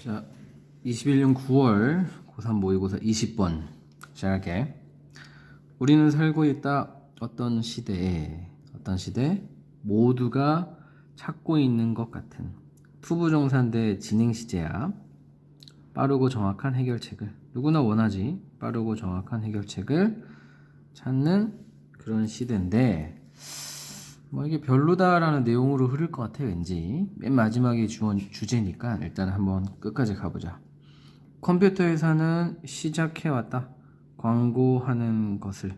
자, 21년 9월 고3 모의고사 20번 시작할게. 우리는 살고 있다 어떤 시대에 모두가 찾고 있는 것 같은 투부정사인데 진행시제야. 빠르고 정확한 해결책을 누구나 원하지. 빠르고 정확한 해결책을 찾는 그런 시대인데 뭐 이게 별로다라는 내용으로 흐를 것 같아. 왠지 맨 마지막에 주제니까 일단 한번 끝까지 가보자. 컴퓨터 회사는 시작해왔다. 광고하는 것을,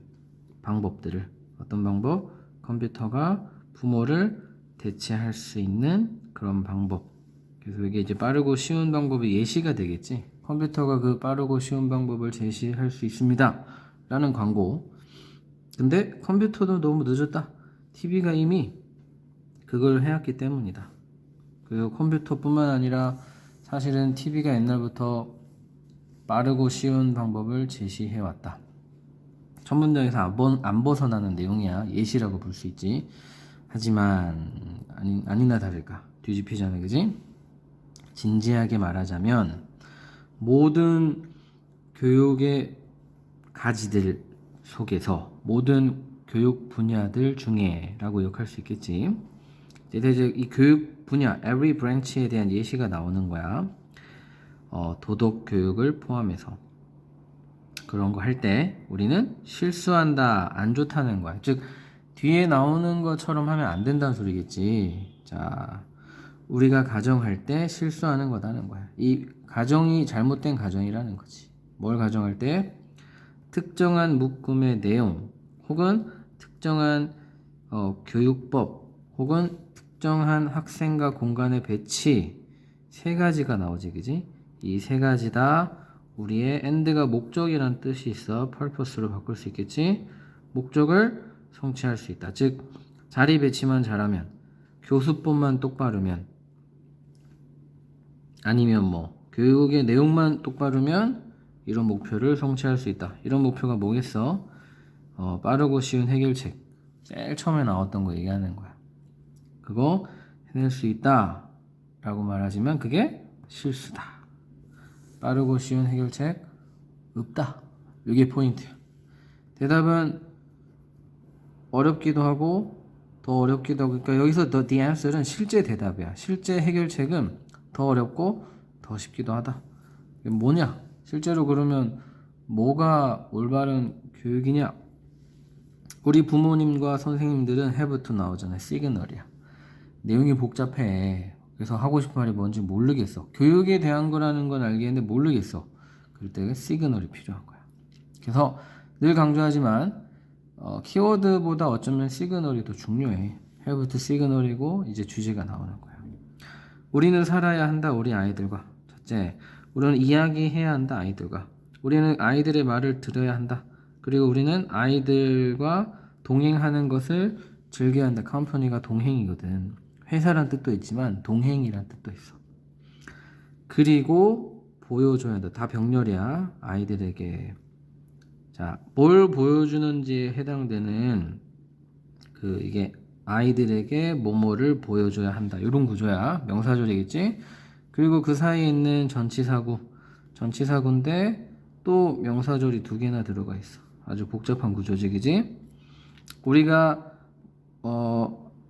방법들을. 어떤 방법? 컴퓨터가 부모를 대체할 수 있는 그런 방법. 그래서 이게 이제 빠르고 쉬운 방법이 예시가 되겠지. 컴퓨터가 그 빠르고 쉬운 방법을 제시할 수 있습니다 라는 광고. 근데 컴퓨터도 너무 늦었다. TV가 이미 그걸 해왔기 때문이다. 그리고 컴퓨터뿐만 아니라 사실은 TV가 옛날부터 빠르고 쉬운 방법을 제시해왔다. 첫 문장에서 안 벗어나는 내용이야. 예시라고 볼 수 있지. 하지만 아니나 다를까 뒤집히잖아, 그지? 진지하게 말하자면 모든 교육의 가지들 속에서 모든 교육 분야들 중에 라고 욕할 수 있겠지. 이제 이 교육 분야 every branch에 대한 예시가 나오는 거야. 도덕 교육을 포함해서 그런 거 할 때 우리는 실수한다, 안 좋다는 거야. 즉 뒤에 나오는 것처럼 하면 안 된다는 소리겠지. 자, 우리가 가정할 때 실수하는 거다는 거야. 이 가정이 잘못된 가정이라는 거지. 뭘 가정할 때? 특정한 묶음의 내용 혹은 특정한 교육법 혹은 특정한 학생과 공간의 배치 세 가지가 나오지, 그지? 이 세 가지 다 우리의 end가 목적이라는 뜻이 있어. purpose로 바꿀 수 있겠지? 목적을 성취할 수 있다. 즉 자리 배치만 잘하면, 교수법만 똑바르면, 아니면 뭐 교육의 내용만 똑바르면 이런 목표를 성취할 수 있다. 이런 목표가 뭐겠어? 빠르고 쉬운 해결책. 제일 처음에 나왔던 거 얘기하는 거야. 그거 해낼 수 있다 라고 말하지만 그게 실수다. 빠르고 쉬운 해결책 없다. 이게 포인트야. 대답은 어렵기도 하고 더 어렵기도 하고, 그러니까 여기서 the answer는 실제 대답이야. 실제 해결책은 더 어렵고 더 쉽기도 하다. 이게 뭐냐? 실제로 그러면 뭐가 올바른 교육이냐? 우리 부모님과 선생님들은 have to 나오잖아요. 시그널이야. 내용이 복잡해. 그래서 하고 싶은 말이 뭔지 모르겠어. 교육에 대한 거라는 건 알겠는데 모르겠어. 그럴 때 시그널이 필요한 거야. 그래서 늘 강조하지만 키워드보다 어쩌면 시그널이 더 중요해. have to 시그널이고 이제 주제가 나오는 거야. 우리는 살아야 한다. 우리 아이들과. 첫째, 우리는 이야기해야 한다. 아이들과. 우리는 아이들의 말을 들어야 한다. 그리고 우리는 아이들과 동행하는 것을 즐겨야 한다. 컴퍼니가 동행이거든. 회사란 뜻도 있지만 동행이란 뜻도 있어. 그리고 보여줘야 한다. 다 병렬이야. 아이들에게. 자, 뭘 보여주는지에 해당되는 이게 아이들에게 뭐뭐를 보여줘야 한다. 이런 구조야. 명사절이겠지? 그리고 그 사이에 있는 전치사구인데 또 명사절이 두 개나 들어가 있어. 아주 복잡한 구조지, 그지? 우리가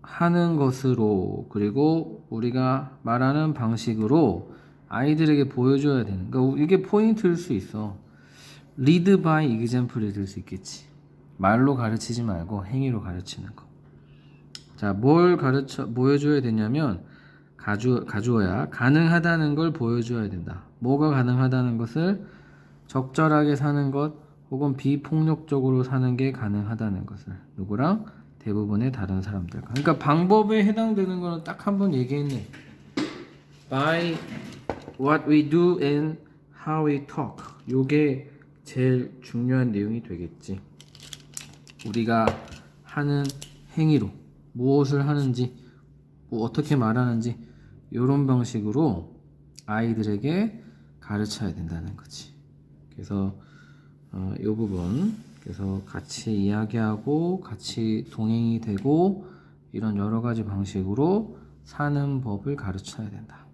하는 것으로 그리고 우리가 말하는 방식으로 아이들에게 보여줘야 되는. 그러니까 이게 포인트일 수 있어. lead by example이 될 수 있겠지. 말로 가르치지 말고 행위로 가르치는 거. 자, 뭘 보여줘야 되냐면 가주어야 가능하다는 걸 보여줘야 된다. 뭐가 가능하다는 것을 적절하게 사는 것 혹은 비폭력적으로 사는 게 가능하다는 것을 누구랑? 대부분의 다른 사람들과. 그러니까 방법에 해당되는 거는 딱 한 번 얘기했네. By what we do and how we talk. 요게 제일 중요한 내용이 되겠지. 우리가 하는 행위로 무엇을 하는지 뭐 어떻게 말하는지 이런 방식으로 아이들에게 가르쳐야 된다는 거지. 그래서 이 부분 그래서 같이 이야기하고 같이 동행이 되고 이런 여러 가지 방식으로 사는 법을 가르쳐야 된다.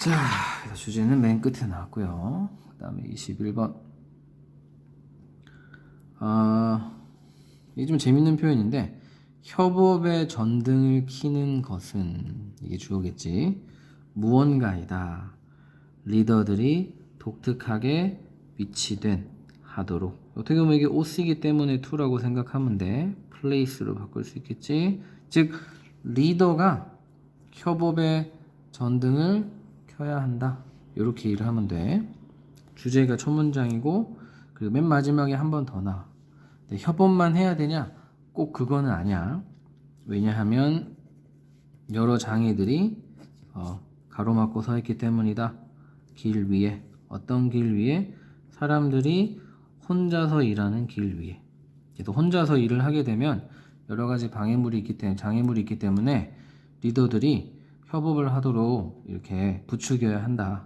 자, 그래서 주제는 맨 끝에 나왔고요. 그 다음에 21번. 이게 좀 재밌는 표현인데, 협업의 전등을 켜는 것은, 이게 주어겠지. 무언가이다. 리더들이 독특하게 위치된 하도록. 어떻게 보면 이게 OC이기 때문에 to라고 생각하면 돼. place로 바꿀 수 있겠지. 즉, 리더가 협업의 전등을 켜야 한다. 이렇게 일을 하면 돼. 주제가 첫 문장이고, 그리고 맨 마지막에 한 번 더 나와. 근데 협업만 해야 되냐? 꼭 그거는 아니야. 왜냐하면 여러 장애들이 가로막고 서 있기 때문이다. 길 위에. 어떤 길 위에? 사람들이 혼자서 일하는 길 위에. 그래서 혼자서 일을 하게 되면 여러 가지 장애물이 있기 때문에 리더들이 협업을 하도록 이렇게 부추겨야 한다.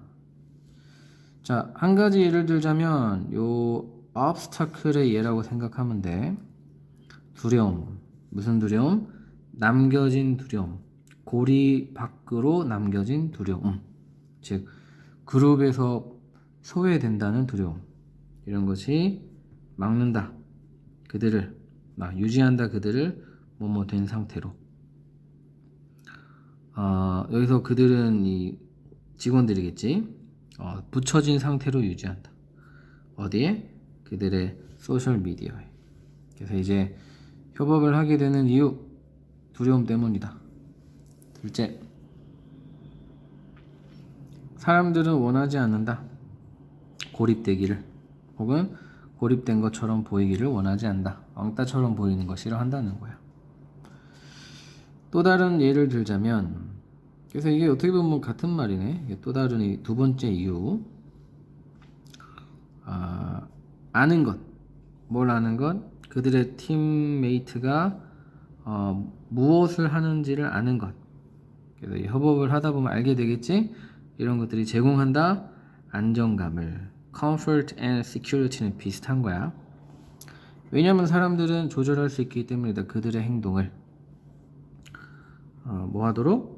자, 한 가지 예를 들자면 요 obstacle의 예라고 생각하면 돼. 두려움. 무슨 두려움? 남겨진 두려움. 고리 밖으로 남겨진 두려움. 즉 그룹에서 소외된다는 두려움. 이런 것이 막는다. 그들을 유지한다. 그들을 뭐뭐 된 상태로. 여기서 그들은 이 직원들이겠지. 붙여진 상태로 유지한다. 어디에? 그들의 소셜 미디어에. 그래서 이제 협업을 하게 되는 이유, 두려움 때문이다. 둘째, 사람들은 원하지 않는다. 고립되기를, 혹은 고립된 것처럼 보이기를 원하지 않는다. 왕따처럼 보이는 거 싫어한다는 거야. 또 다른 예를 들자면, 그래서 이게 어떻게 보면 같은 말이네. 이게 또 다른 이 두 번째 이유, 아는 것. 뭘 아는 것? 그들의 팀메이트가 무엇을 하는지를 아는 것. 그래서 협업을 하다 보면 알게 되겠지. 이런 것들이 제공한다. 안정감을. Comfort and security는 비슷한 거야. 왜냐하면 사람들은 조절할 수 있기 때문이다. 그들의 행동을 뭐 하도록?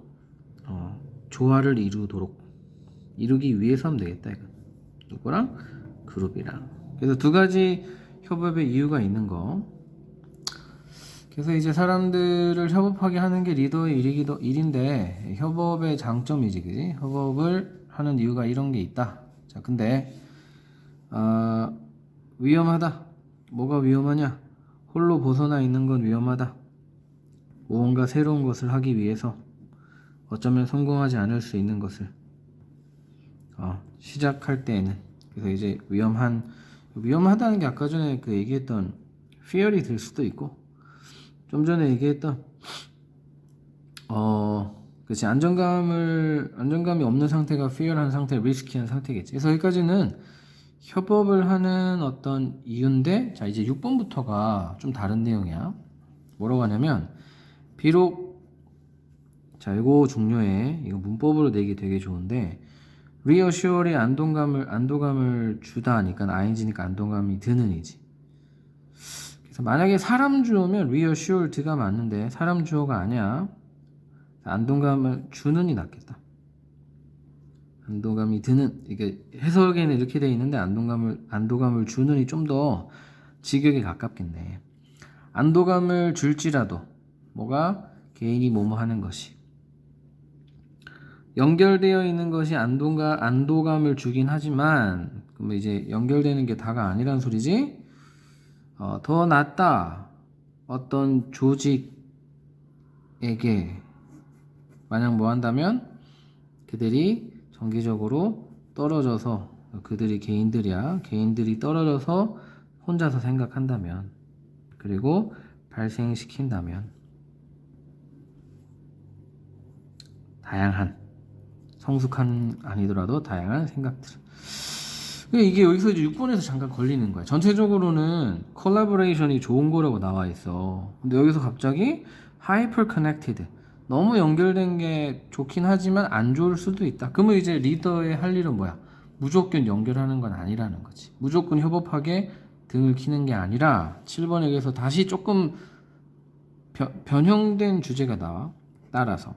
조화를 이루기 위해서 하면 되겠다. 이거. 누구랑? 그룹이랑. 그래서 두 가지 협업의 이유가 있는 거. 그래서 이제 사람들을 협업하게 하는 게 리더의 일인데, 협업의 장점이지, 그지? 협업을 하는 이유가 이런 게 있다. 자, 근데 위험하다. 뭐가 위험하냐? 홀로 벗어나 있는 건 위험하다. 무언가 새로운 것을 하기 위해서 어쩌면 성공하지 않을 수 있는 것을 시작할 때에는. 그래서 이제 위험하다는 게 아까 전에 그 얘기했던 fear이 들 수도 있고, 좀 전에 얘기했던 그치, 안정감이 없는 상태가 fear한 상태, 리스키한 상태겠지. 그래서 여기까지는 협업을 하는 어떤 이유인데, 자, 이제 6번부터가 좀 다른 내용이야. 뭐라고 하냐면, 비록, 자, 이거 중요해. 이거 문법으로 내기 되게 좋은데, reassure이 안도감을 주다 하니까, ing니까 안도감이 드는 이지. 그래서 만약에 사람 주어면 reassured가 맞는데, 사람 주어가 아니야. 안도감을 주는이 낫겠다. 안도감이 드는, 이게 해석에는 이렇게 되어 있는데 안도감을 주는이 좀 더 직역에 가깝겠네. 안도감을 줄지라도 뭐가 개인이 뭐뭐 하는 것이 연결되어 있는 것이 안도감을 주긴 하지만, 그러면 이제 연결되는 게 다가 아니란 소리지. 더 낫다. 어떤 조직에게 만약 뭐 한다면 그들이 정기적으로 떨어져서, 그들이 개인들이 떨어져서 혼자서 생각한다면, 그리고 발생시킨다면 다양한, 성숙한 아니더라도 다양한 생각들. 이게 여기서 이제 6번에서 잠깐 걸리는 거야. 전체적으로는 콜라보레이션이 좋은 거라고 나와 있어. 근데 여기서 갑자기 hyper connected, 너무 연결된 게 좋긴 하지만 안 좋을 수도 있다. 그러면 이제 리더의 할 일은 뭐야? 무조건 연결하는 건 아니라는 거지. 무조건 협업하게 등을 키는 게 아니라 7번에서 다시 조금 변형된 주제가 나와. 따라서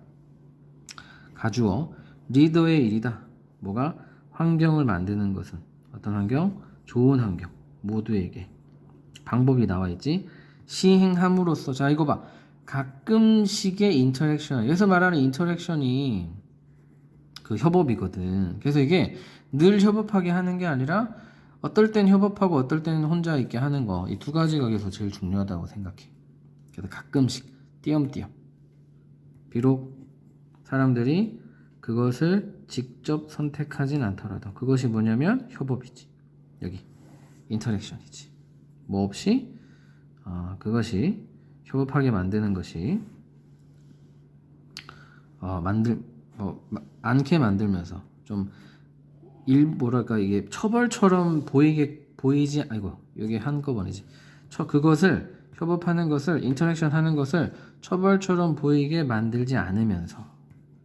가주어, 리더의 일이다. 뭐가 환경을 만드는 것은 어떤 환경? 좋은 환경. 모두에게 방법이 나와 있지. 시행함으로써 자 이거 봐. 가끔씩의 인터랙션. 여기서 말하는 인터랙션이 그 협업이거든. 그래서 이게 늘 협업하게 하는 게 아니라 어떨 땐 협업하고 어떨 때는 혼자 있게 하는 거. 이 두 가지가 여기서 제일 중요하다고 생각해. 그래서 가끔씩 띄엄띄엄. 비록 사람들이 그것을 직접 선택하진 않더라도 그것이 뭐냐면 협업이지. 여기 인터랙션이지. 뭐 없이 그것이 협업하게 만드는 것이 않게 만들면서 좀 뭐랄까 이게 처벌처럼 보이지 아이고 이게 한꺼번이지. 그것을 협업하는 것을 인터랙션 하는 것을 처벌처럼 보이게 만들지 않으면서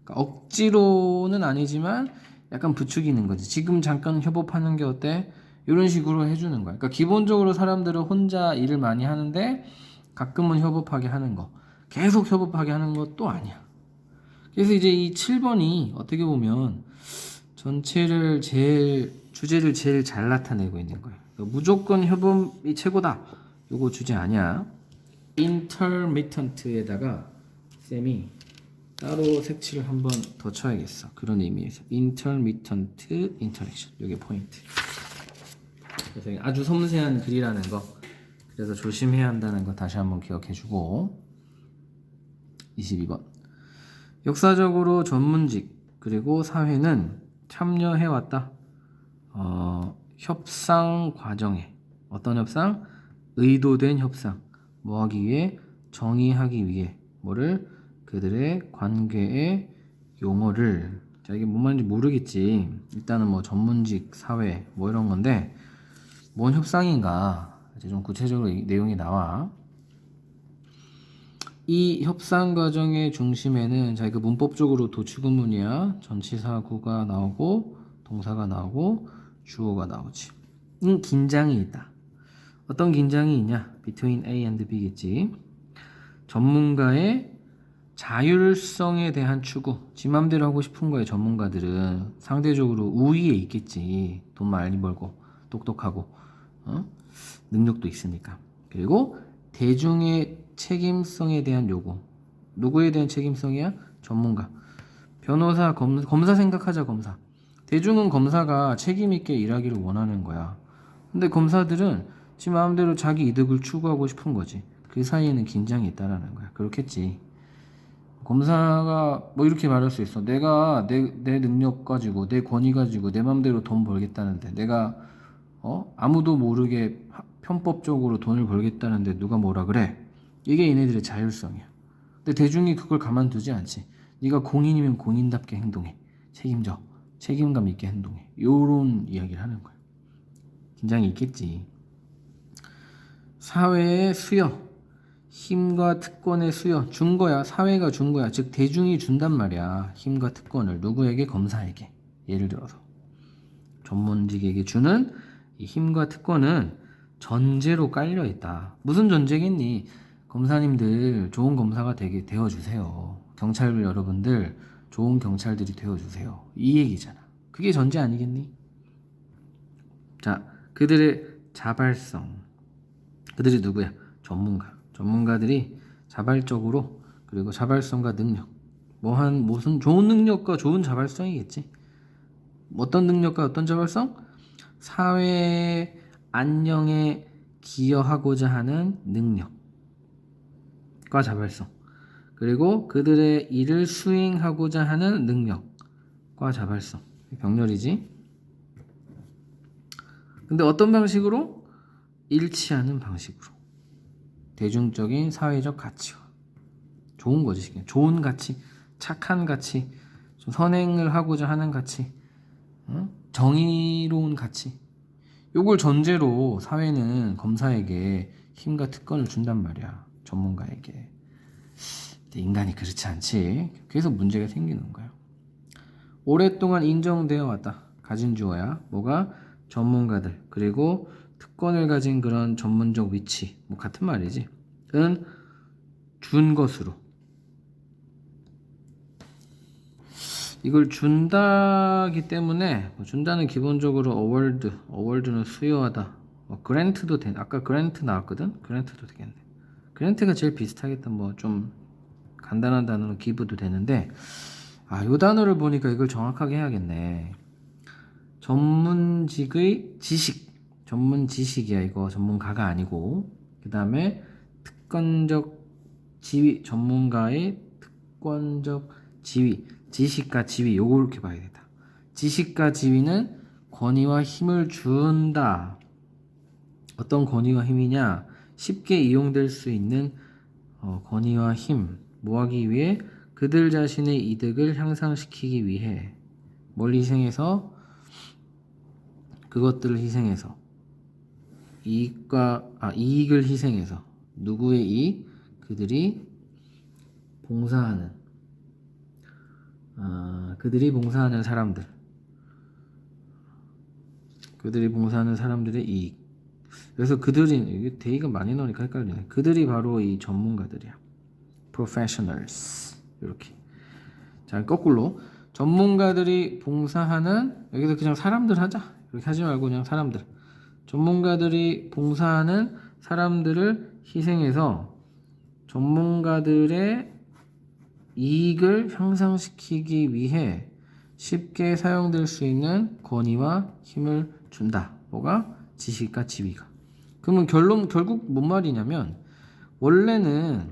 그러니까 억지로는 아니지만 약간 부추기는 거지. 지금 잠깐 협업하는 게 어때? 이런 식으로 해주는 거야. 그러니까 기본적으로 사람들은 혼자 일을 많이 하는데 가끔은 협업하게 하는 거. 계속 협업하게 하는 것도 아니야. 그래서 이제 이 7번이 어떻게 보면 주제를 제일 잘 나타내고 있는 거예요. 그러니까 무조건 협업이 최고다. 요거 주제 아니야. intermittent에다가 쌤이 따로 색칠을 한번 더 쳐야겠어. 그런 의미에서 intermittent interaction. 요게 포인트. 그래서 아주 섬세한 글이라는 거. 그래서 조심해야 한다는 거 다시 한번 기억해주고 22번 역사적으로 전문직 그리고 사회는 참여해왔다. 협상 과정에 어떤 협상? 의도된 협상. 뭐 하기 위해? 정의하기 위해 뭐를? 그들의 관계의 용어를 자 이게 뭔 말인지 모르겠지. 일단은 뭐 전문직 사회 뭐 이런 건데 뭔 협상인가 이제 좀 구체적으로 내용이 나와. 이 협상 과정의 중심에는 자 이거 문법적으로 도치구문이야. 전치사구가 나오고 동사가 나오고 주어가 나오지. 긴장이 있다. 어떤 긴장이 있냐? Between A and B겠지. 전문가의 자율성에 대한 추구. 지 맘대로 하고 싶은 거에 전문가들은 상대적으로 우위에 있겠지. 돈 많이 벌고 똑똑하고 능력도 있으니까. 그리고 대중의 책임성에 대한 요구. 누구에 대한 책임성이야? 전문가. 변호사, 검사 생각하자. 검사. 대중은 검사가 책임있게 일하기를 원하는 거야. 근데 검사들은 지 마음대로 자기 이득을 추구하고 싶은 거지. 그 사이에는 긴장이 있다라는 거야. 그렇겠지. 검사가 뭐 이렇게 말할 수 있어. 내가 내 능력 가지고 내 권위 가지고 내 맘대로 돈 벌겠다는데 내가 아무도 모르게 편법적으로 돈을 벌겠다는데 누가 뭐라 그래? 이게 얘네들의 자율성이야. 근데 대중이 그걸 가만두지 않지. 네가 공인이면 공인답게 행동해. 책임져. 책임감 있게 행동해. 요런 이야기를 하는 거야. 긴장이 있겠지. 사회의 수여. 힘과 특권의 수여. 준 거야. 사회가 준 거야. 즉 대중이 준단 말이야. 힘과 특권을. 누구에게? 검사에게. 예를 들어서 전문직에게 주는 이 힘과 특권은 전제로 깔려 있다. 무슨 전제겠니? 검사님들 좋은 검사가 되어주세요. 경찰 여러분들 좋은 경찰들이 되어주세요. 이 얘기잖아. 그게 전제 아니겠니? 자, 그들의 자발성. 그들이 누구야? 전문가. 전문가들이 자발적으로 그리고 자발성과 능력. 무슨 좋은 능력과 좋은 자발성이겠지. 어떤 능력과 어떤 자발성? 사회 안녕에 기여하고자 하는 능력과 자발성. 그리고 그들의 일을 수행하고자 하는 능력과 자발성. 병렬이지. 근데 어떤 방식으로? 일치하는 방식으로. 대중적인 사회적 가치와. 좋은 거지. 좋은 가치, 착한 가치, 좀 선행을 하고자 하는 가치, 정의로운 가치. 요걸 전제로 사회는 검사에게 힘과 특권을 준단 말이야. 전문가에게. 근데 인간이 그렇지 않지. 그래서 문제가 생기는 거야. 오랫동안 인정되어 왔다. 가진 주어야. 뭐가? 전문가들. 그리고 특권을 가진 그런 전문적 위치. 뭐 같은 말이지. 은 준 것으로. 이걸 준다기 때문에 준다는 기본적으로 어워드는 수여하다. 그랜트도 돼. 아까 그랜트 나왔거든. 그랜트도 되겠네. 그랜트가 제일 비슷하겠다. 뭐 좀 간단한 단어로 기부도 되는데 요 단어를 보니까 이걸 정확하게 해야겠네. 전문직의 지식. 전문 지식이야 이거. 전문가가 아니고. 그 다음에 특권적 지위. 전문가의 특권적 지위. 지식과 지위. 요걸 이렇게 봐야겠다. 지식과 지위는 권위와 힘을 준다. 어떤 권위와 힘이냐? 쉽게 이용될 수 있는 권위와 힘. 뭐 하기 위해? 그들 자신의 이득을 향상시키기 위해. 뭘 희생해서? 그것들을 희생해서. 이익을 희생해서. 누구의 이익? 그들이 봉사하는 사람들. 그들이 봉사하는 사람들의 이익. 그래서 이게 대의가 많이 나오니까 헷갈리네. 그들이 바로 이 전문가들이야. professionals. 이렇게. 자, 거꾸로. 전문가들이 봉사하는, 여기서 그냥 사람들 하자. 이렇게 하지 말고 그냥 사람들. 전문가들이 봉사하는 사람들을 희생해서 전문가들의 이익을 향상시키기 위해 쉽게 사용될 수 있는 권위와 힘을 준다. 뭐가? 지식과 지위가. 그러면 결국 뭔 말이냐면 원래는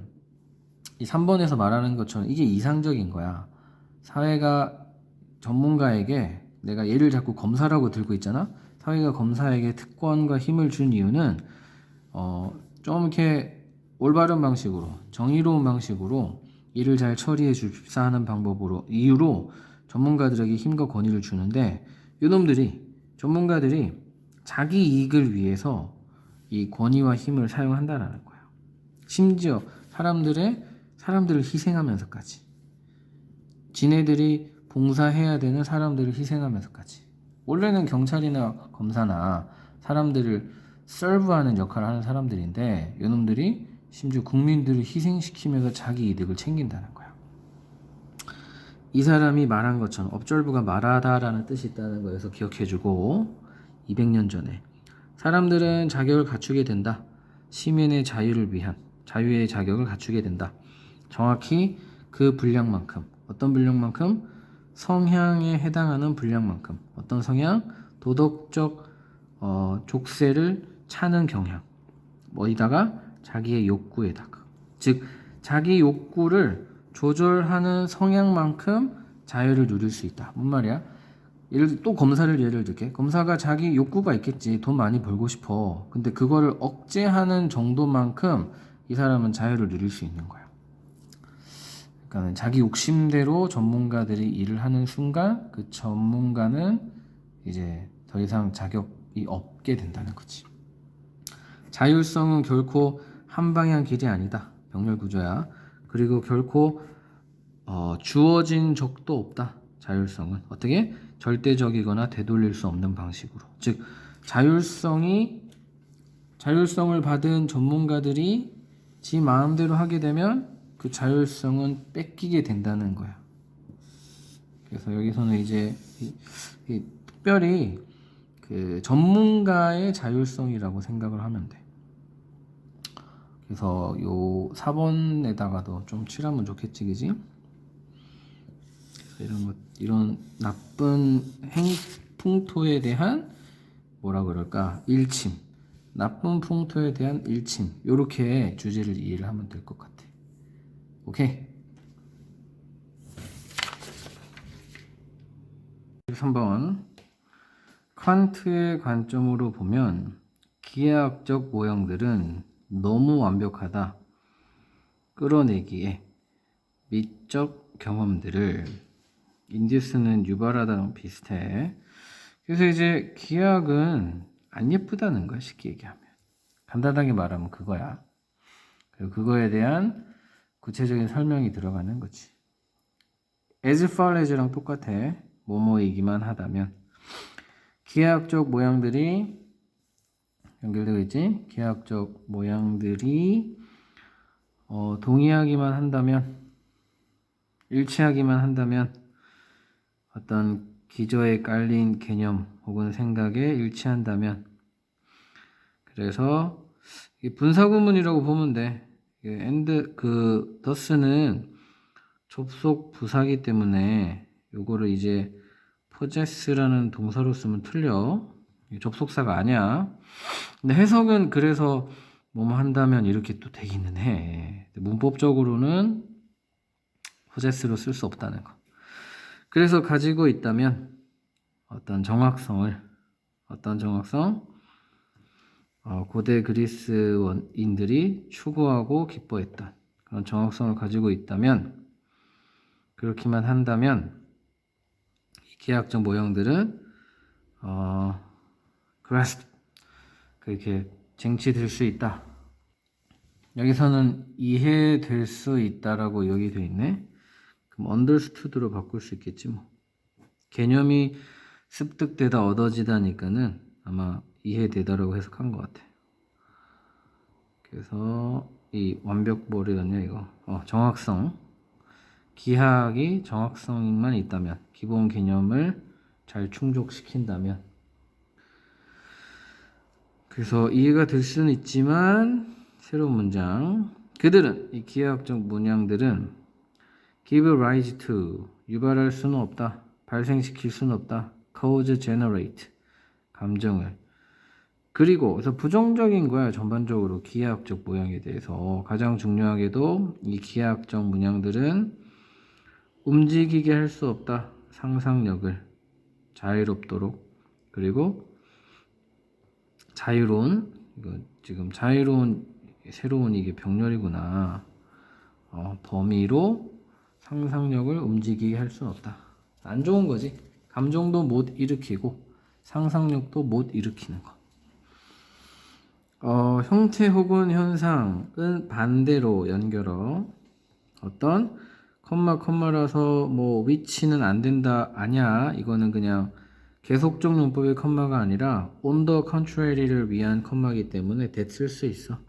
이 3번에서 말하는 것처럼 이게 이상적인 거야. 사회가 전문가에게 내가 얘를 자꾸 검사라고 들고 있잖아. 사회가 검사에게 특권과 힘을 준 이유는 좀 이렇게 올바른 방식으로 정의로운 방식으로 일을 잘 처리해 줍사 하는 이유로 전문가들에게 힘과 권위를 주는데 전문가들이 자기 이익을 위해서 이 권위와 힘을 사용한다라는 거예요. 심지어 사람들을 희생하면서까지. 지네들이 봉사해야 되는 사람들을 희생하면서까지. 원래는 경찰이나 검사나 사람들을 서브하는 역할을 하는 사람들인데 이놈들이 심지어 국민들을 희생시키면서 자기 이득을 챙긴다는 거야. 이 사람이 말한 것처럼 observe가 말하다라는 뜻이 있다는 거에서 기억해주고 200년 전에 사람들은 자격을 갖추게 된다. 시민의 자유를 위한 자유의 자격을 갖추게 된다. 정확히 그 분량만큼. 어떤 분량만큼? 성향에 해당하는 분량만큼. 어떤 성향? 도덕적 족쇄를 차는 경향. 어디다가? 자기의 욕구에다가. 즉 자기 욕구를 조절하는 성향만큼 자유를 누릴 수 있다. 뭔 말이야? 검사를 예를 들게. 검사가 자기 욕구가 있겠지. 돈 많이 벌고 싶어. 근데 그거를 억제하는 정도만큼 이 사람은 자유를 누릴 수 있는 거야. 그러니까 자기 욕심대로 전문가들이 일을 하는 순간 그 전문가는 이제 더 이상 자격이 없게 된다는 거지. 자율성은 결코 한 방향 길이 아니다. 병렬 구조야. 그리고 결코 주어진 적도 없다. 자율성은 어떻게? 절대적이거나 되돌릴 수 없는 방식으로. 즉 자율성을 받은 전문가들이 지 마음대로 하게 되면 그 자율성은 뺏기게 된다는 거야. 그래서 여기서는 이제 특별히 그 전문가의 자율성이라고 생각을 하면 돼. 그래서 요 4번에다가도 좀 칠하면 좋겠지, 그지? 이런 나쁜 풍토에 대한 뭐라 그럴까? 일침. 나쁜 풍토에 대한 일침. 요렇게 주제를 이해를 하면 될 것 같아. 오케이? 3번. 칸트의 관점으로 보면 기하학적 모형들은 너무 완벽하다. 끌어내기에 미적 경험들을 인듀스는 유발하다랑 비슷해. 그래서 이제 기하학은 안 예쁘다는 거야. 쉽게 얘기하면. 간단하게 말하면 그거야. 그리고 그거에 대한 구체적인 설명이 들어가는 거지. as far as랑 똑같아. 뭐뭐이기만 하다면. 기하학적 모양들이 연결되어 있지. 기하학적 모양들이 동의하기만 한다면, 일치하기만 한다면 어떤 기저에 깔린 개념 혹은 생각에 일치한다면, 그래서 분사구문이라고 보면 돼. thus는 접속 부사기 때문에 요거를 이제 possess라는 동사로 쓰면 틀려. 접속사가 아니야. 근데 해석은 그래서 뭐뭐 한다면 이렇게 또 되기는 해. 문법적으로는 possess로 쓸 수 없다는 거. 그래서 가지고 있다면 어떤 정확성, 고대 그리스인들이 추구하고 기뻐했던 그런 정확성을 가지고 있다면, 그렇게만 한다면 이 기하학적 모형들은 grasp, 그렇게 쟁취될 수 있다. 여기서는 이해될 수 있다라고 여기 돼 있네. 그럼 understood로 바꿀 수 있겠지 뭐. 개념이 습득되다 얻어지다니까는 아마 이해되다라고 해석한 것 같아. 그래서 이 완벽 뭐래였냐 이거. 정확성. 기하학이 정확성만 있다면, 기본 개념을 잘 충족시킨다면. 그래서 이해가 될 수는 있지만, 새로운 문장. 그들은, 이 기하학적 문양들은 give rise to, 유발할 수는 없다. 발생시킬 수는 없다. cause generate, 감정을. 그리고 그래서 부정적인 거야. 전반적으로 기하학적 모양에 대해서. 가장 중요하게도 이 기하학적 문양들은 움직이게 할 수 없다. 상상력을 자유롭도록. 그리고 자유로운, 이거 지금 자유로운, 새로운 이게 병렬이구나. 범위로 상상력을 움직이게 할 수는 없다. 안 좋은 거지. 감정도 못 일으키고 상상력도 못 일으키는 거. 형태 혹은 현상은 반대로 연결어. 어떤 컴마라서 뭐 위치는 안 된다, 아니야. 이거는 그냥 계속적 용법의 컴마가 아니라 on the contrary를 위한 컴마이기 때문에 that 쓸 수 있어.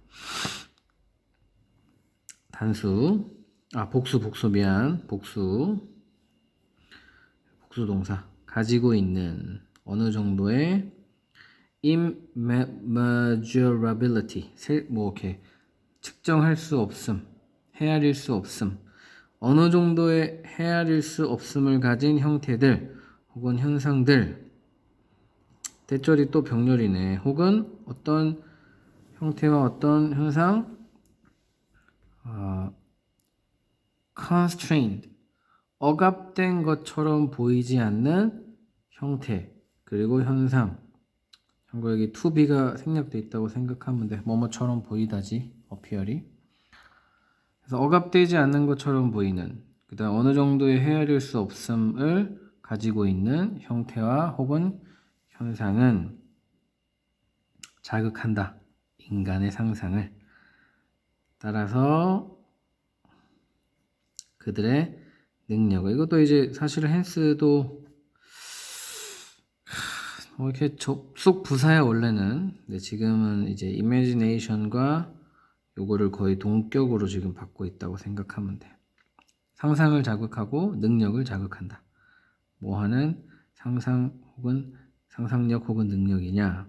단수, 복수 미안. 복수 동사. 가지고 있는 어느 정도의 immeasurability, 뭐 이렇게 측정할 수 없음, 헤아릴 수 없음, 어느 정도의 헤아릴 수 없음을 가진 형태들 혹은 현상들. 대절이 또 병렬이네. 혹은 어떤 형태와 어떤 현상, constrained, 억압된 것처럼 보이지 않는 형태, 그리고 현상. 참고 여기 to be가 생략되어 있다고 생각하면 돼. 뭐뭐처럼 보이다지, appear이. 그래서 억압되지 않는 것처럼 보이는, 그 다음 어느 정도의 헤아릴 수 없음을 가지고 있는 형태와 혹은 현상은 자극한다. 인간의 상상을. 따라서 그들의 능력을. 이것도 이제 사실은 헨스도 이렇게 접속 부사야 원래는. 근데 지금은 이제 imagination과 요거를 거의 동격으로 지금 받고 있다고 생각하면 돼. 상상을 자극하고 능력을 자극한다. 뭐 하는 상상 혹은 상상력 혹은 능력이냐?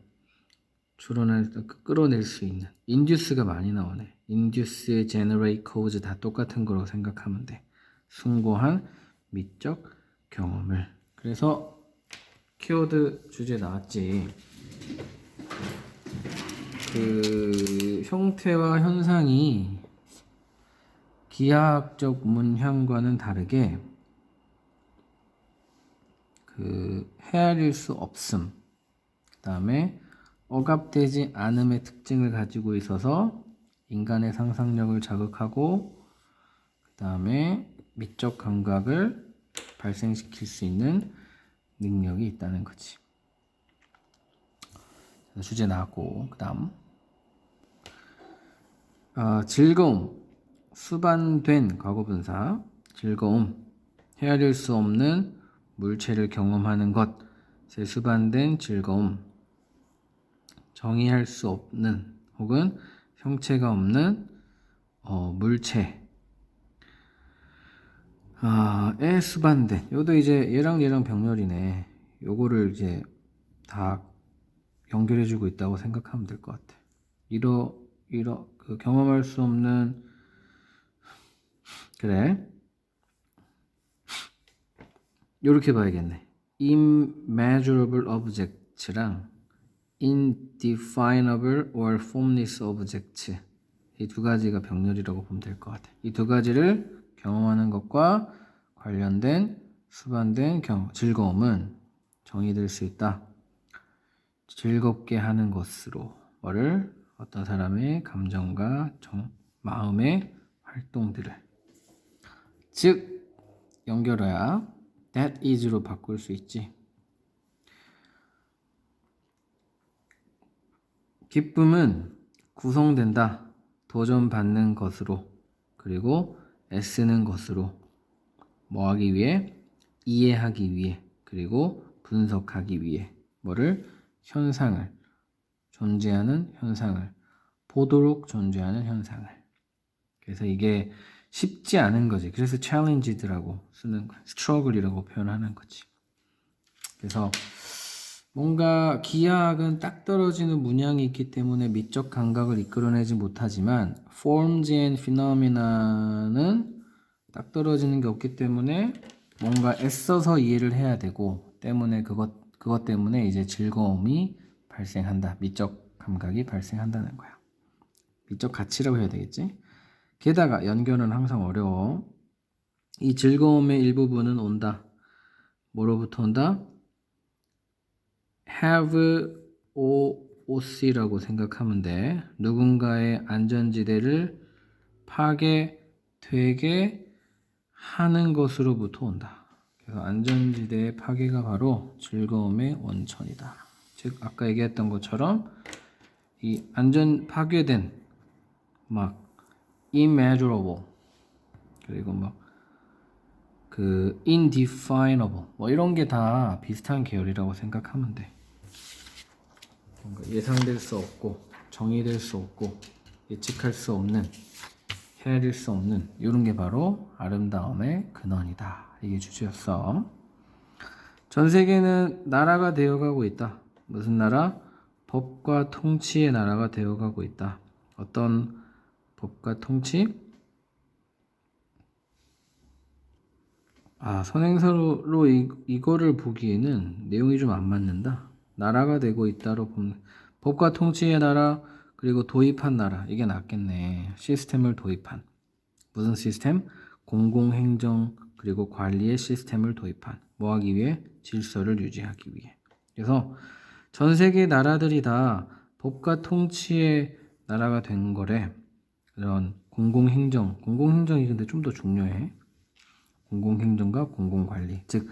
끌어낼 수 있는. induce가 많이 나오네. induce, generate, cause 다 똑같은 거라고 생각하면 돼. 숭고한 미적 경험을. 그래서 키워드 주제 나왔지. 그 형태와 현상이 기하학적 문형과는 다르게 그 헤아릴 수 없음, 그 다음에 억압되지 않음의 특징을 가지고 있어서 인간의 상상력을 자극하고 그 다음에 미적 감각을 발생시킬 수 있는 능력이 있다는 거지. 주제 나왔고, 그 다음 즐거움, 수반된 과거분사. 즐거움, 헤아릴 수 없는 물체를 경험하는 것에 수반된 즐거움. 정의할 수 없는 혹은 형체가 없는 물체. 에 수반된. 요도 이제 얘랑 병렬이네. 요거를 이제 다 연결해주고 있다고 생각하면 될 것 같아. 그 경험할 수 없는, 그래. 요렇게 봐야겠네. immeasurable object랑 indefinable or formless object. 이 두 가지가 병렬이라고 보면 될 것 같아. 이 두 가지를 경험하는 것과 관련된 수반된 즐거움은 정의될 수 있다. 즐겁게 하는 것으로 뭐를 어떤 사람의 감정과 마음의 활동들을 즉 연결해야 that is로 바꿀 수 있지. 기쁨은 구성된다. 도전받는 것으로 그리고 애쓰는 것으로 뭐 하기 위해? 이해하기 위해 그리고 분석하기 위해 뭐를? 현상을 존재하는 현상을 보도록 존재하는 현상을. 그래서 이게 쉽지 않은 거지. 그래서 challenge드라고 쓰는 거야. struggle이라고 표현하는 거지. 그래서 뭔가 기하학은 딱 떨어지는 문양이 있기 때문에 미적 감각을 이끌어내지 못하지만 forms and phenomena는 딱 떨어지는 게 없기 때문에 뭔가 애써서 이해를 해야 되고 때문에 그것 때문에 이제 즐거움이 발생한다. 미적 감각이 발생한다는 거야. 미적 가치라고 해야 되겠지? 게다가 연결은 항상 어려워. 이 즐거움의 일부분은 온다. 뭐로부터 온다? have OC라고 생각하면 돼. 누군가의 안전지대를 파괴되게 하는 것으로부터 온다. 그래서 안전지대의 파괴가 바로 즐거움의 원천이다. 즉 아까 얘기했던 것처럼 이 파괴된 막 immeasurable 그리고 막 그 indefinable 뭐 이런 게 다 비슷한 계열이라고 생각하면 돼. 뭔가 예상될 수 없고 정의될 수 없고 예측할 수 없는 헤아릴 수 없는 이런 게 바로 아름다움의 근원이다. 이게 주제였어. 전 세계는 나라가 되어가고 있다. 무슨 나라? 법과 통치의 나라가 되어가고 있다. 어떤 법과 통치? 선행사로 이거를 보기에는 내용이 좀 안 맞는다. 나라가 되고 있다로 보면 법과 통치의 나라 그리고 도입한 나라 이게 낫겠네. 시스템을 도입한 무슨 시스템? 공공행정 그리고 관리의 시스템을 도입한 뭐 하기 위해? 질서를 유지하기 위해. 그래서 전 세계 나라들이 다 법과 통치의 나라가 된 거래. 이런 공공행정이 근데 좀 더 중요해. 공공행정과 공공관리. 즉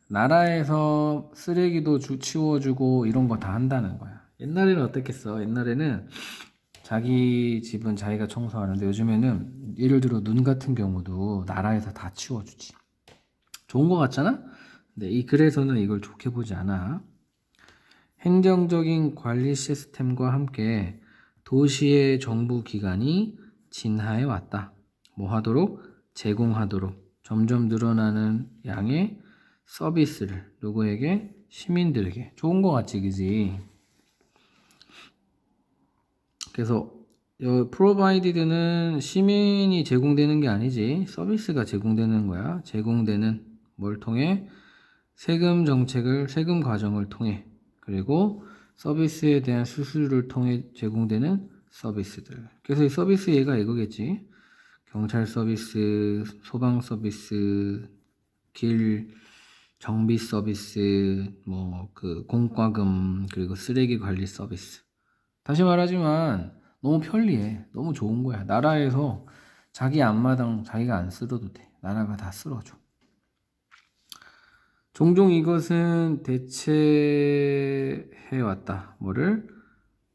나라에서 쓰레기도 치워주고 이런 거 다 한다는 거야. 옛날에는 어땠겠어? 옛날에는 자기 집은 자기가 청소하는데 요즘에는 예를 들어 눈 같은 경우도 나라에서 다 치워주지. 좋은 거 같잖아? 근데 이 글에서는 이걸 좋게 보지 않아. 행정적인 관리 시스템과 함께 도시의 정부 기관이 진화해 왔다. 뭐 하도록? 제공하도록 점점 늘어나는 양의 서비스를 누구에게? 시민들에게. 좋은 거 같지, 그지? 그래서 provided는 시민이 제공되는 게 아니지. 서비스가 제공되는 거야. 제공되는 뭘 통해? 세금 과정을 통해 그리고 서비스에 대한 수수료를 통해 제공되는 서비스들. 그래서 이 서비스 얘가 이거겠지. 경찰 서비스, 소방 서비스, 길 정비 서비스, 뭐 그 공과금 그리고 쓰레기 관리 서비스. 다시 말하지만 너무 편리해. 너무 좋은 거야. 나라에서 자기 앞마당 자기가 안 쓸어도 돼. 나라가 다 쓸어줘. 종종 이것은 대체해왔다. 뭐를?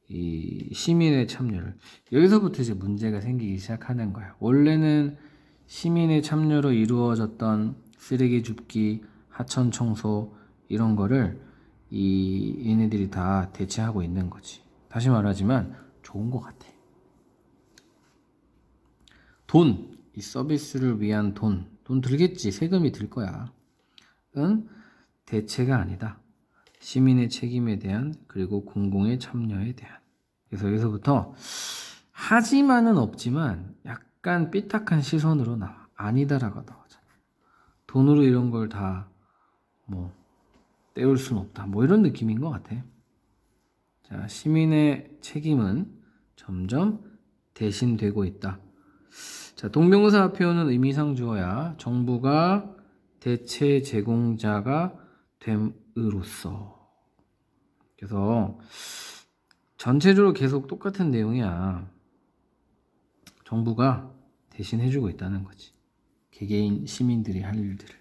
이 시민의 참여를. 여기서부터 이제 문제가 생기기 시작하는 거야. 원래는 시민의 참여로 이루어졌던 쓰레기 줍기, 하천 청소 이런 거를 얘네들이 다 대체하고 있는 거지. 다시 말하지만 좋은 것 같아. 이 서비스를 위한 돈, 돈 들겠지. 세금이 들 거야. 은 대체가 아니다. 시민의 책임에 대한 그리고 공공의 참여에 대한. 그래서 여기서부터 하지만은 없지만 약간 삐딱한 시선으로 나와. 아니다라고 나오잖아. 돈으로 이런 걸 다 뭐 때울 수는 없다. 뭐 이런 느낌인 것 같아. 자, 시민의 책임은 점점 대신되고 있다. 자, 동명사 표현은 의미상 주어야 정부가 대체 제공자가 됨으로써. 그래서 전체적으로 계속 똑같은 내용이야. 정부가 대신 해주고 있다는 거지. 개개인 시민들이 할 일들을.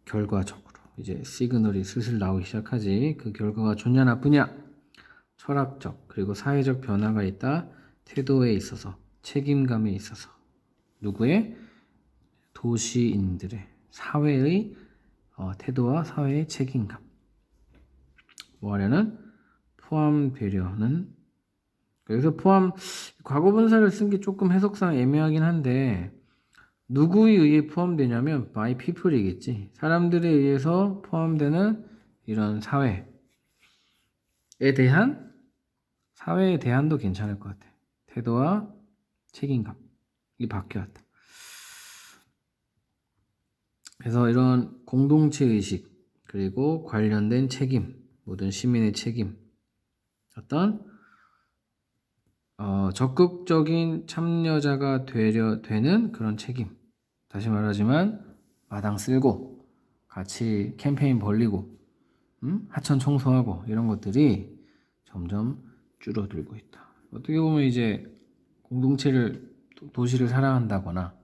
결과적으로 이제 시그널이 슬슬 나오기 시작하지. 그 결과가 좋냐 나쁘냐, 철학적 그리고 사회적 변화가 있다. 태도에 있어서, 책임감에 있어서. 누구의? 도시인들의, 사회의 태도와 사회의 책임감. 뭐 하려는? 포함되려는. 여기서 포함, 과거분사를 쓴 게 조금 해석상 애매하긴 한데, 누구에 의해 포함되냐면 by people이겠지. 사람들에 의해서 포함되는 이런 사회에 대한, 사회에 대한도 괜찮을 것 같아. 태도와 책임감이 바뀌었다. 그래서 이런 공동체 의식 그리고 관련된 책임, 모든 시민의 책임, 어떤 적극적인 참여자가 되는 그런 책임. 다시 말하지만 마당 쓸고 같이 캠페인 벌리고 하천 청소하고 이런 것들이 점점 줄어들고 있다. 어떻게 보면 이제 공동체를, 도시를 사랑한다거나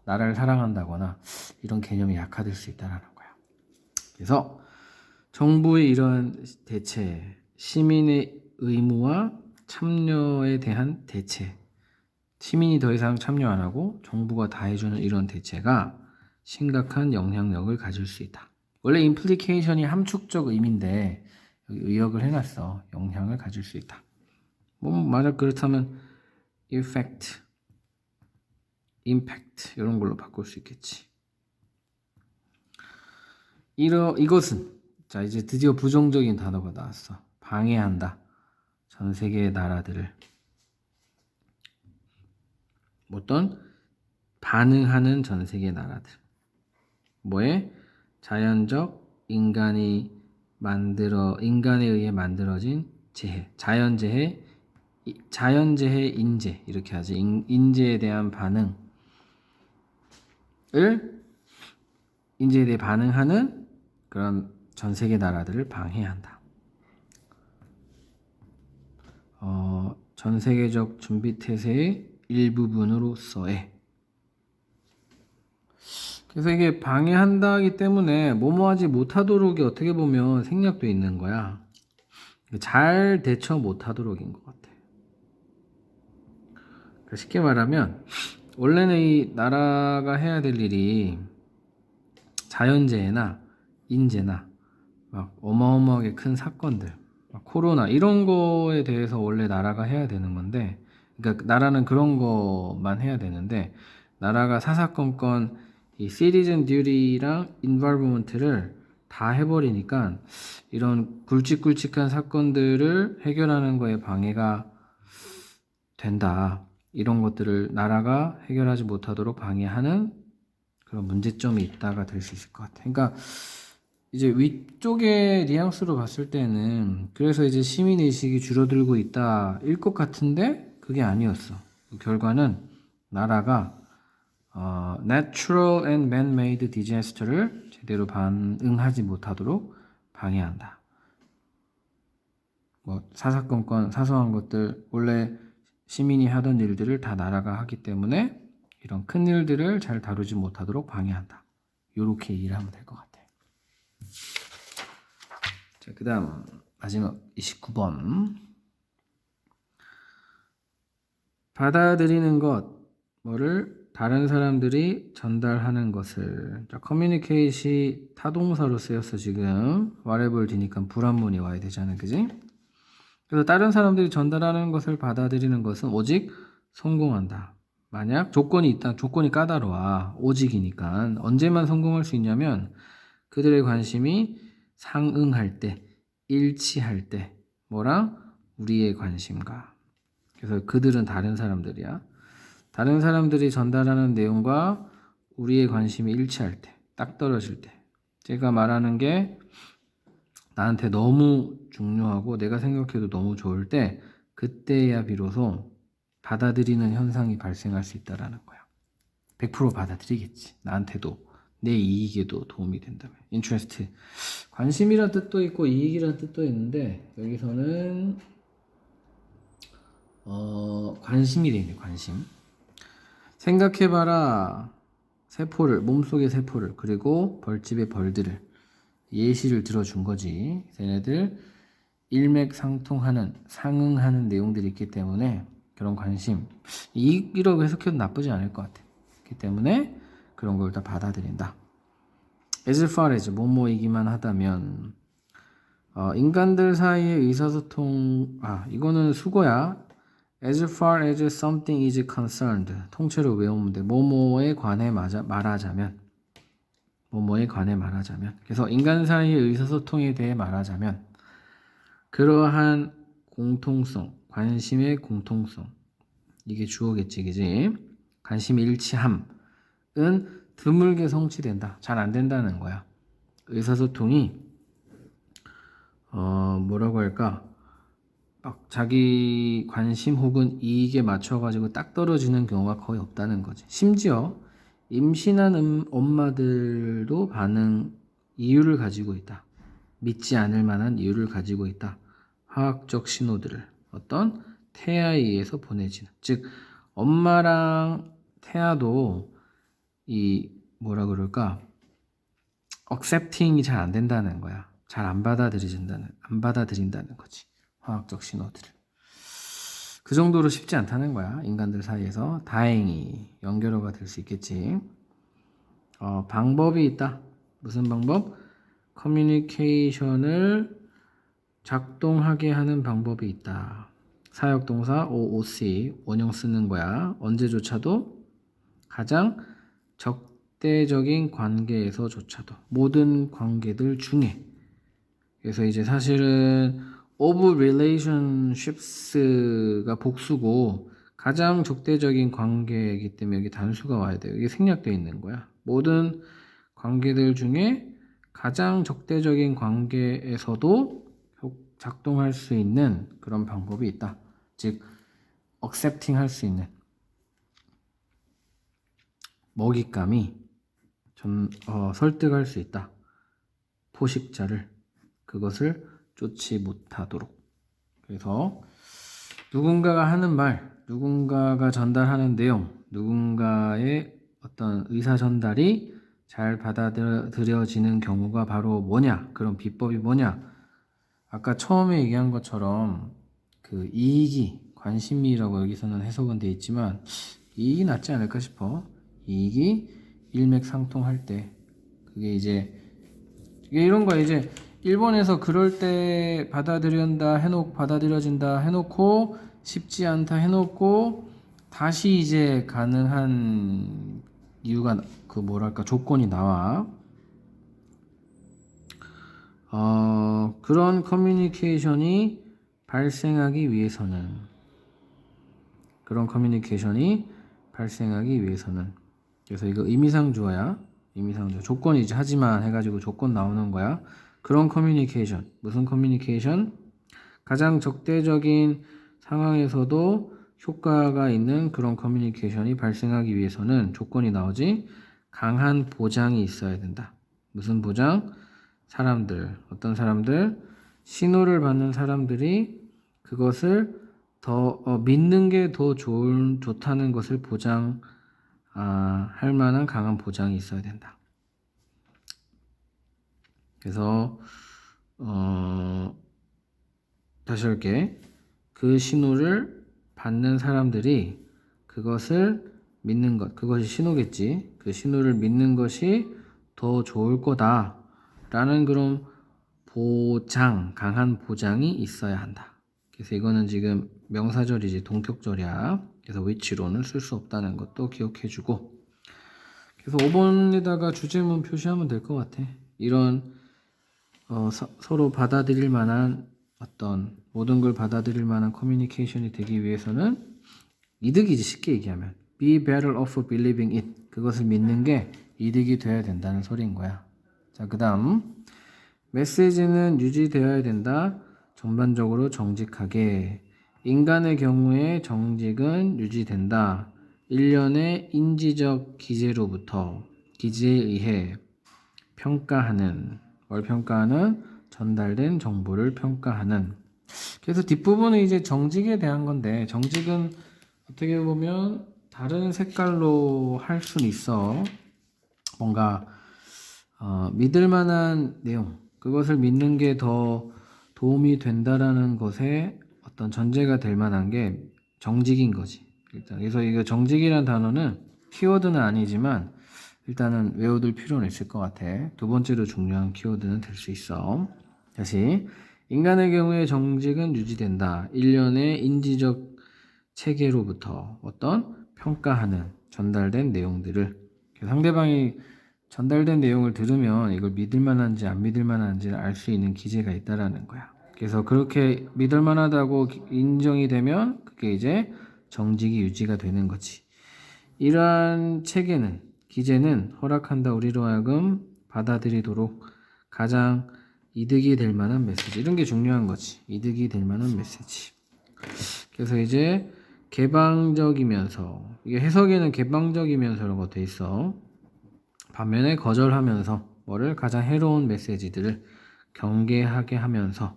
나라를 사랑한다거나 이런 개념이 약화될 수 있다는 거야. 그래서 정부의 이런 대체, 시민의 의무와 참여에 대한 대체, 시민이 더 이상 참여 안 하고 정부가 다 해주는 이런 대체가 심각한 영향력을 가질 수 있다. 원래 임플리케이션이 함축적 의미인데 여기 의역을 해놨어. 영향을 가질 수 있다. 뭐 만약 그렇다면 effect, impact 이런 걸로 바꿀 수 있겠지. 이것은, 자 이제 드디어 부정적인 단어가 나왔어. 방해한다. 전 세계의 나라들을. 어떤? 반응하는 전 세계 나라들. 뭐에? 자연적 인간에 의해 만들어진 재해. 자연재해, 인재 이렇게 하지. 인재에 대한 반응을, 인재에 대해 반응하는 그런 전 세계 나라들을 방해한다. 전 세계적 준비 태세의 일부분으로서의. 그래서 이게 방해한다기 때문에 뭐뭐하지 못하도록이 어떻게 보면 생략돼 있는 거야. 잘 대처 못하도록인 것 같아. 그러니까 쉽게 말하면 원래는 이 나라가 해야 될 일이 자연재해나 인재나 막 어마어마하게 큰 사건들, 막 코로나 이런 거에 대해서 원래 나라가 해야 되는 건데, 그러니까 나라는 그런 거만 해야 되는데, 나라가 사사건건 이 시티즌 듀티랑 인발브먼트를 다 해버리니까 이런 굵직굵직한 사건들을 해결하는 거에 방해가 된다. 이런 것들을 나라가 해결하지 못하도록 방해하는 그런 문제점이 있다가 될 수 있을 것 같아. 그러니까 이제 위쪽의 뉘앙스로 봤을 때는 그래서 이제 시민의식이 줄어들고 있다일 것 같은데 그게 아니었어. 그 결과는 나라가 natural and man-made disaster를 제대로 반응하지 못하도록 방해한다. 뭐 사사건건 사소한 것들, 원래 시민이 하던 일들을 다 나라가 하기 때문에 이런 큰 일들을 잘 다루지 못하도록 방해한다. 요렇게 이해를 하면 될 것 같아. 자, 그 다음 마지막 29번. 받아들이는 것, 뭐를 다른 사람들이 전달하는 것을. 자, 커뮤니케이시 타동사로 쓰였어. 지금 와레볼 뒤니까 불한문이 와야 되잖아, 그지? 그래서 다른 사람들이 전달하는 것을 받아들이는 것은 오직 성공한다. 만약 조건이 있다, 조건이 까다로워. 오직이니까. 언제만 성공할 수 있냐면 그들의 관심이 상응할 때, 일치할 때, 뭐랑 우리의 관심과. 그래서 그들은 다른 사람들이야. 다른 사람들이 전달하는 내용과 우리의 관심이 일치할 때, 딱 떨어질 때. 제가 말하는 게 나한테 너무 중요하고 내가 생각해도 너무 좋을 때, 그때야 비로소 받아들이는 현상이 발생할 수 있다라는 거야. 100% 받아들이겠지. 나한테도 내 이익에도 도움이 된다면. interest. 관심이란 뜻도 있고 이익이란 뜻도 있는데 여기서는 관심이 되네. 관심. 생각해봐라. 세포를, 몸속의 세포를, 그리고 벌집의 벌들을 예시를 들어준 거지. 얘네들 일맥상통하는, 상응하는 내용들이 있기 때문에 그런 관심, 이익이라고 해석해도 나쁘지 않을 것 같아. 그렇기 때문에 그런 걸 다 받아들인다. as far as 뭐뭐이기만 하다면 인간들 사이의 의사소통, 이거는 수거야. as far as something is concerned, 통째로 외우면 돼. 뭐뭐에 관해 말하자면, 뭐뭐에 관해 말하자면. 그래서 인간 사이의 의사소통에 대해 말하자면 그러한 공통성, 관심의 공통성, 이게 주어겠지, 그지? 관심 일치함은 드물게 성취된다. 잘 안 된다는 거야. 의사소통이 뭐라고 할까? 막 자기 관심 혹은 이익에 맞춰가지고 딱 떨어지는 경우가 거의 없다는 거지. 심지어 임신한 엄마들도 반응 이유를 가지고 있다. 믿지 않을 만한 이유를 가지고 있다. 화학적 신호들을 어떤 태아에 의해서 보내지는, 즉 엄마랑 태아도 이 뭐라 그럴까, accepting이 잘 안 된다는 거야. 잘 안 받아들인다는 거지. 화학적 신호들을. 그 정도로 쉽지 않다는 거야. 인간들 사이에서. 다행히 연결어가 될 수 있겠지. 방법이 있다. 무슨 방법? 커뮤니케이션을 작동하게 하는 방법이 있다. 사역동사 OOC 원형 쓰는 거야. 언제조차도, 가장 적대적인 관계에서조차도, 모든 관계들 중에. 그래서 이제 사실은 of relationships가 복수고 가장 적대적인 관계이기 때문에 여기 단수가 와야 돼요. 이게 생략되어 있는 거야. 모든 관계들 중에 가장 적대적인 관계에서도 작동할 수 있는 그런 방법이 있다. 즉 accepting 할 수 있는, 먹잇감이 설득할 수 있다. 포식자를, 그것을 쫓지 못하도록. 그래서 누군가가 하는 말, 누군가가 전달하는 내용, 누군가의 어떤 의사 전달이 잘 받아들여지는 경우가 바로 뭐냐? 그런 비법이 뭐냐? 아까 처음에 얘기한 것처럼 그 이익이, 관심이라고 여기서는 해석은 돼 있지만 이익이 낫지 않을까 싶어. 이익이 일맥상통할 때, 그게 이제 이런 거야. 이제 일본에서 그럴 때 받아들여진다 해놓고 쉽지 않다 해놓고 다시 이제 가능한 이유가, 그 뭐랄까, 조건이 나와. 그런 커뮤니케이션이 발생하기 위해서는, 그래서 이거 의미상주어야. 의미상주어. 조건이지. 하지만 해가지고 조건 나오는 거야. 그런 커뮤니케이션. 무슨 커뮤니케이션? 가장 적대적인 상황에서도 효과가 있는 그런 커뮤니케이션이 발생하기 위해서는 조건이 나오지. 강한 보장이 있어야 된다. 무슨 보장? 어떤 사람들, 신호를 받는 사람들이 그것을 더 믿는 게 더 좋다는 것을 할 만한 강한 보장이 있어야 된다. 그래서 다시 할게. 그 신호를 받는 사람들이 그것을 믿는 것, 그것이 신호겠지. 그 신호를 믿는 것이 더 좋을 거다라는 그런 강한 보장이 있어야 한다. 그래서 이거는 지금 명사절이지, 동격절이야. 그래서 which로는 쓸 수 없다는 것도 기억해주고, 그래서 5번에다가 주제문 표시하면 될 것 같아. 이런 서로 받아들일 만한 어떤 모든 걸 받아들일 만한 커뮤니케이션이 되기 위해서는 이득이지. 쉽게 얘기하면 be better off believing it, 그것을 믿는 게 이득이 돼야 된다는 소리인 거야. 자, 그 다음 메시지는 유지되어야 된다. 전반적으로 정직하게. 인간의 경우에 정직은 유지된다. 일련의 인지적 기제로부터 기제에 의해 평가하는, 뭘 평가하는? 전달된 정보를 평가하는. 그래서 뒷부분은 이제 정직에 대한 건데, 정직은 어떻게 보면 다른 색깔로 할 수는 있어. 뭔가 믿을 만한 내용, 그것을 믿는 게 더 도움이 된다라는 것에 어떤 전제가 될 만한 게 정직인 거지. 일단 그래서 이거 정직이라는 단어는 키워드는 아니지만 일단은 외워둘 필요는 있을 것 같아. 두 번째로 중요한 키워드는 될 수 있어. 다시, 인간의 경우에 정직은 유지된다. 일련의 인지적 체계로부터 어떤 평가하는 전달된 내용들을, 상대방이 전달된 내용을 들으면 이걸 믿을 만한지 안 믿을 만한지를 알 수 있는 기제가 있다라는 거야. 그래서 그렇게 믿을 만하다고 인정이 되면 그게 이제 정직이 유지가 되는 거지. 이러한 체계는, 기제는 허락한다. 우리로 하여금 받아들이도록 가장 이득이 될 만한 메시지. 이런 게 중요한 거지. 이득이 될 만한 메시지. 그래서 이제 개방적이면서, 이게 해석에는 개방적이면서라고 돼 있어. 반면에 거절하면서 뭐를? 가장 해로운 메시지들을 경계하게 하면서.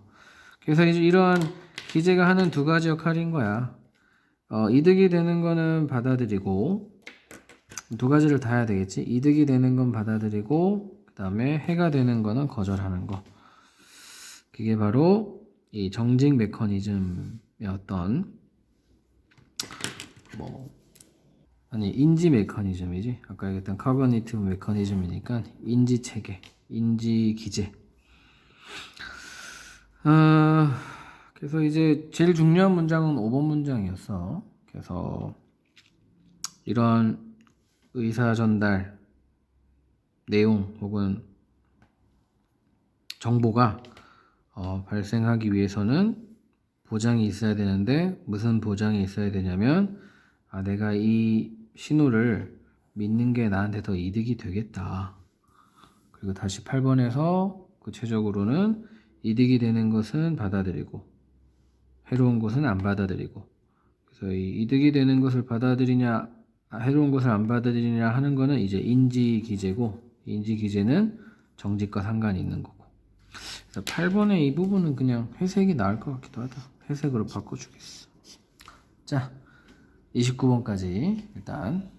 그래서 이제 이러한 기제가 하는 두 가지 역할인 거야. 이득이 되는 거는 받아들이고, 두 가지를 다 해야 되겠지. 이득이 되는 건 받아들이고, 그 다음에 해가 되는 거는 거절하는 거. 그게 바로 이 정직 메커니즘의 어떤 인지 메커니즘이지. 아까 얘기했던 커그니티브 메커니즘이니까 인지 체계, 인지 기제. 그래서 이제 제일 중요한 문장은 5번 문장이었어. 그래서 이런 의사 전달 내용 혹은 정보가 발생하기 위해서는 보장이 있어야 되는데, 무슨 보장이 있어야 되냐면 내가 이 신호를 믿는 게 나한테 더 이득이 되겠다. 그리고 다시 8번에서 구체적으로는 이득이 되는 것은 받아들이고 해로운 것은 안 받아들이고, 그래서 이 이득이 되는 것을 받아들이냐 해로운 것을 안 받아들이냐 하는 거는 이제 인지 기제고, 인지 기제는 정직과 상관이 있는 거고. 그래서 8번의 이 부분은 그냥 회색이 나을 것 같기도 하다. 회색으로 바꿔주겠어. 자, 29번까지 일단